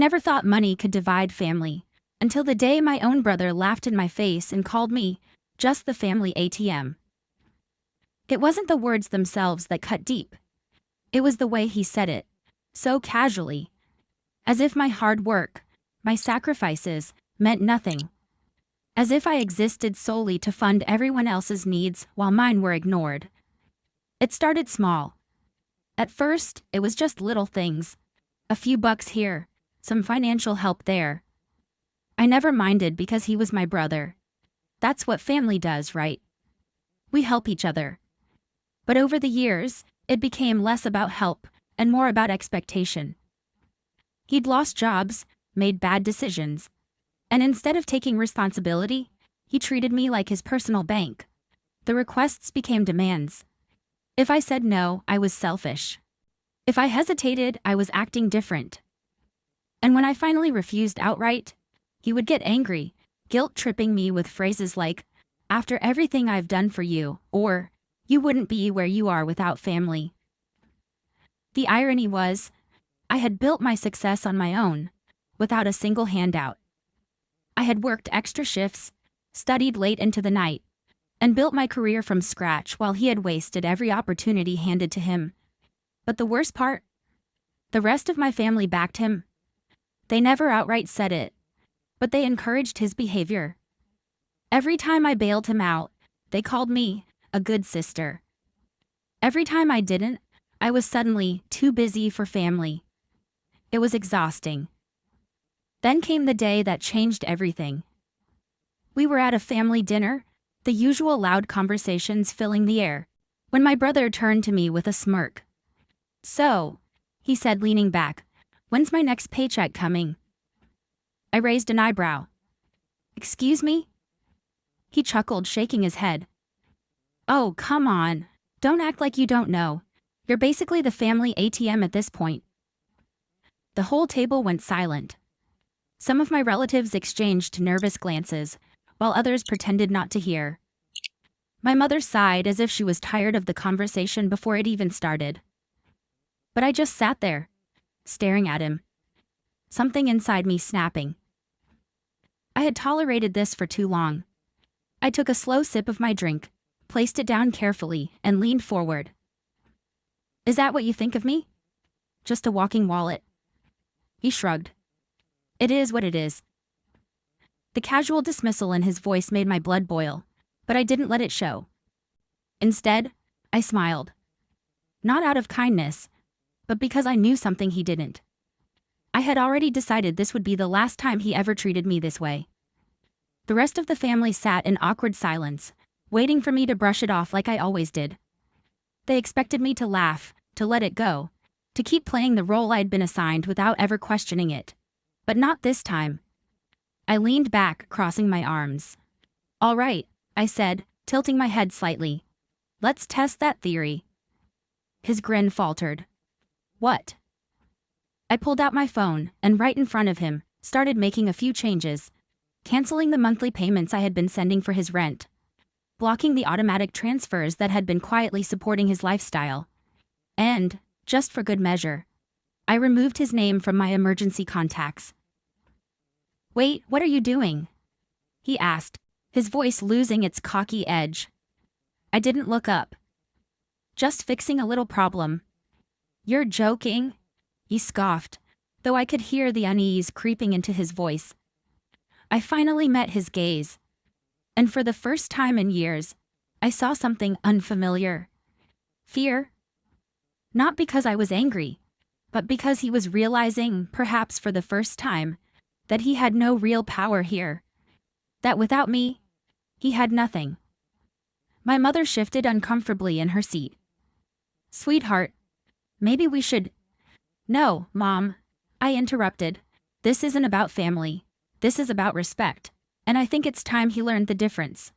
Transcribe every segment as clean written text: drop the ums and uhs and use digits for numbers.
never thought money could divide family, until the day my own brother laughed in my face and called me just the family ATM. It wasn't the words themselves that cut deep. It was the way he said it, so casually, as if my hard work, my sacrifices, meant nothing. As if I existed solely to fund everyone else's needs while mine were ignored. It started small. At first, it was just little things. A few bucks here, some financial help there. I never minded because he was my brother. That's what family does, right? We help each other. But over the years, it became less about help and more about expectation. He'd lost jobs, made bad decisions, and instead of taking responsibility, he treated me like his personal bank. The requests became demands. If I said no, I was selfish. If I hesitated, I was acting different. And when I finally refused outright, he would get angry, guilt-tripping me with phrases like, "After everything I've done for you," or, "You wouldn't be where you are without family." The irony was, I had built my success on my own, without a single handout. I had worked extra shifts, studied late into the night, and built my career from scratch while he had wasted every opportunity handed to him. But the worst part? The rest of my family backed him. They never outright said it, but they encouraged his behavior. Every time I bailed him out, they called me a good sister. Every time I didn't, I was suddenly too busy for family. It was exhausting. Then came the day that changed everything. We were at a family dinner, the usual loud conversations filling the air, when my brother turned to me with a smirk. "So," he said, leaning back, "when's my next paycheck coming?" I raised an eyebrow. "Excuse me?" He chuckled, shaking his head. "Oh, come on. Don't act like you don't know. You're basically the family ATM at this point." The whole table went silent. Some of my relatives exchanged nervous glances, while others pretended not to hear. My mother sighed as if she was tired of the conversation before it even started. But I just sat there, staring at him. Something inside me snapping. I had tolerated this for too long. I took a slow sip of my drink, placed it down carefully, and leaned forward. "Is that what you think of me? Just a walking wallet?" He shrugged. "It is what it is." The casual dismissal in his voice made my blood boil, but I didn't let it show. Instead, I smiled. Not out of kindness, but because I knew something he didn't. I had already decided this would be the last time he ever treated me this way. The rest of the family sat in awkward silence, waiting for me to brush it off like I always did. They expected me to laugh, to let it go, to keep playing the role I'd been assigned without ever questioning it. But not this time. I leaned back, crossing my arms. "All right," I said, tilting my head slightly. "Let's test that theory." His grin faltered. "What?" I pulled out my phone and right in front of him, started making a few changes, canceling the monthly payments I had been sending for his rent, blocking the automatic transfers that had been quietly supporting his lifestyle, and, just for good measure, I removed his name from my emergency contacts. "Wait, what are you doing?" he asked, his voice losing its cocky edge. I didn't look up. "Just fixing a little problem." "You're joking?" he scoffed, though I could hear the unease creeping into his voice. I finally met his gaze. And for the first time in years, I saw something unfamiliar. Fear. Not because I was angry, but because he was realizing, perhaps for the first time, that he had no real power here. That without me, he had nothing. My mother shifted uncomfortably in her seat. "Sweetheart, maybe we should—" "No, Mom," I interrupted. "This isn't about family. This is about respect, and I think it's time he learned the difference."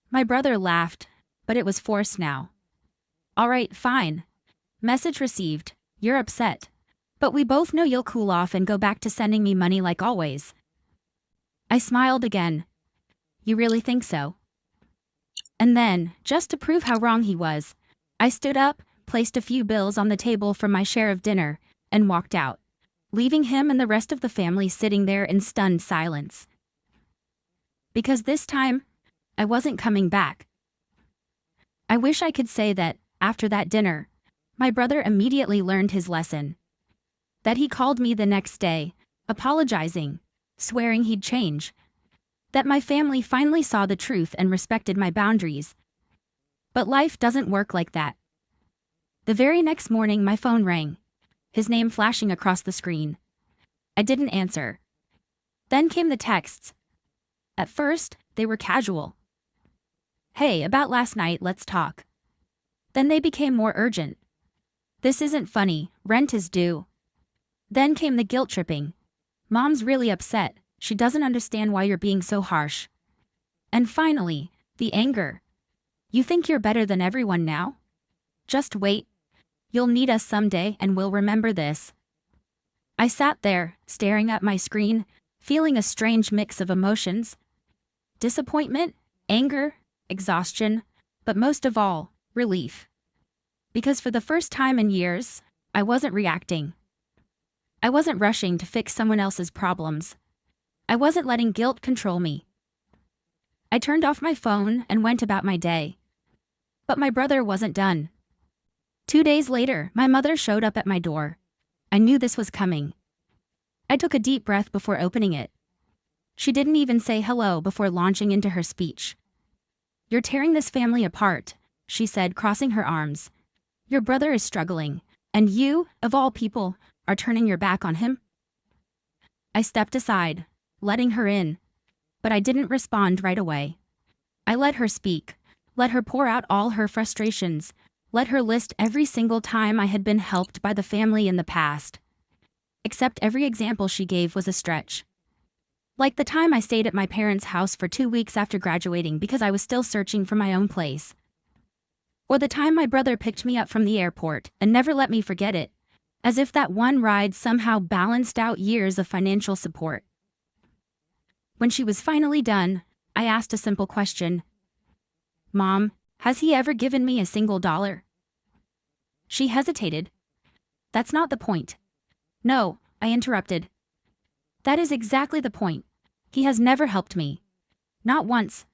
My brother laughed, but it was forced now. "All right, fine. Message received. You're upset. But we both know you'll cool off and go back to sending me money like always." I smiled again. "You really think so?" And then, just to prove how wrong he was, I stood up, placed a few bills on the table from my share of dinner, and walked out, leaving him and the rest of the family sitting there in stunned silence. Because this time, I wasn't coming back. I wish I could say that, after that dinner, my brother immediately learned his lesson. That he called me the next day, apologizing, swearing he'd change. That my family finally saw the truth and respected my boundaries. But life doesn't work like that. The very next morning my phone rang, his name flashing across the screen. I didn't answer. Then came the texts. At first, they were casual. "Hey, about last night, let's talk." Then they became more urgent. "This isn't funny, rent is due." Then came the guilt tripping. "Mom's really upset, she doesn't understand why you're being so harsh." And finally, the anger. "You think you're better than everyone now? Just wait. You'll need us someday and we'll remember this." I sat there, staring at my screen, feeling a strange mix of emotions. Disappointment, anger, exhaustion, but most of all, relief. Because for the first time in years, I wasn't reacting. I wasn't rushing to fix someone else's problems. I wasn't letting guilt control me. I turned off my phone and went about my day. But my brother wasn't done. 2 days later, my mother showed up at my door. I knew this was coming. I took a deep breath before opening it. She didn't even say hello before launching into her speech. "You're tearing this family apart," she said, crossing her arms. "Your brother is struggling, and you, of all people, are turning your back on him?" I stepped aside, letting her in, but I didn't respond right away. I let her speak, let her pour out all her frustrations, let her list every single time I had been helped by the family in the past. Except every example she gave was a stretch. Like the time I stayed at my parents' house for 2 weeks after graduating because I was still searching for my own place. Or the time my brother picked me up from the airport and never let me forget it, as if that one ride somehow balanced out years of financial support. When she was finally done, I asked a simple question. "Mom, has he ever given me a single dollar?" She hesitated. "That's not the point." "No," I interrupted. "That is exactly the point. He has never helped me. Not once.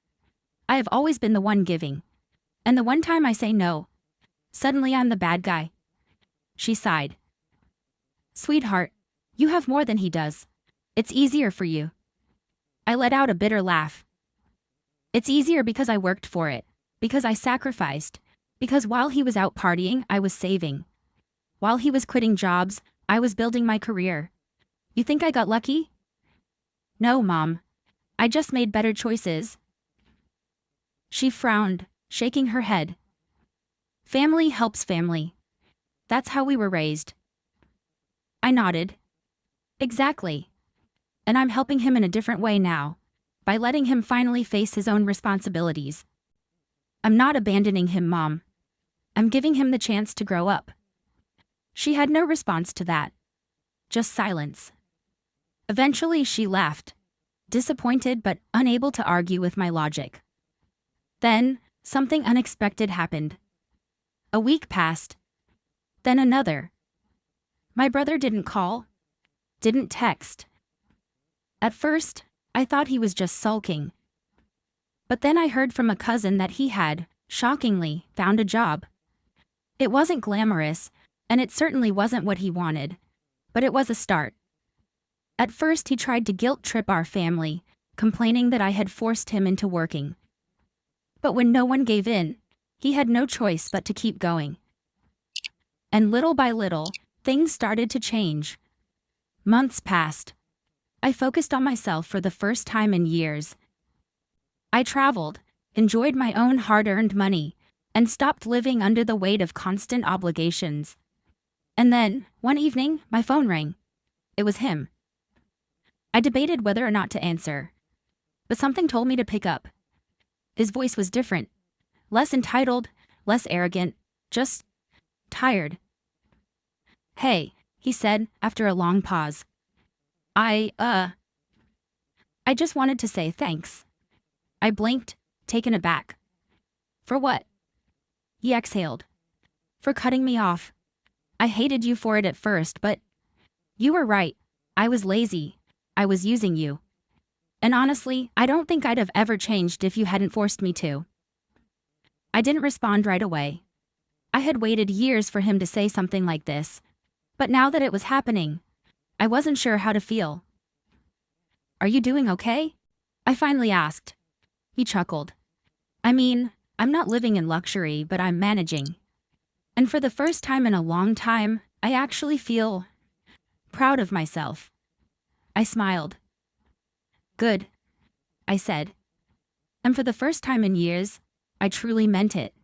I have always been the one giving. And the one time I say no, suddenly I'm the bad guy." She sighed. "Sweetheart, you have more than he does. It's easier for you." I let out a bitter laugh. "It's easier because I worked for it, because I sacrificed, because while he was out partying, I was saving. While he was quitting jobs, I was building my career. You think I got lucky?" "No, Mom. I just made better choices." She frowned, shaking her head. "Family helps family. That's how we were raised." I nodded. "Exactly. And I'm helping him in a different way now, by letting him finally face his own responsibilities. I'm not abandoning him, Mom. I'm giving him the chance to grow up." She had no response to that. Just silence. Eventually she left, disappointed but unable to argue with my logic. Then, something unexpected happened. A week passed. Then another. My brother didn't call, didn't text. At first, I thought he was just sulking. But then I heard from a cousin that he had, shockingly, found a job. It wasn't glamorous, and it certainly wasn't what he wanted, but it was a start. At first he tried to guilt trip our family, complaining that I had forced him into working. But when no one gave in, he had no choice but to keep going. And little by little, things started to change. Months passed. I focused on myself for the first time in years. I traveled, enjoyed my own hard-earned money, and stopped living under the weight of constant obligations. And then, one evening, my phone rang. It was him. I debated whether or not to answer, but something told me to pick up. His voice was different, less entitled, less arrogant, just tired. "Hey," he said after a long pause. I just wanted to say thanks." I blinked, taken aback. "For what?" He exhaled. "For cutting me off. I hated you for it at first, but You were right. I was lazy. I was using you. And honestly, I don't think I'd have ever changed if you hadn't forced me to. I didn't respond right away. I had waited years for him to say something like this. But now that it was happening, I wasn't sure how to feel. Are you doing okay? I finally asked. He chuckled. I mean, I'm not living in luxury, but I'm managing. And for the first time in a long time, I actually feel proud of myself. I smiled. Good, I said. And for the first time in years, I truly meant it.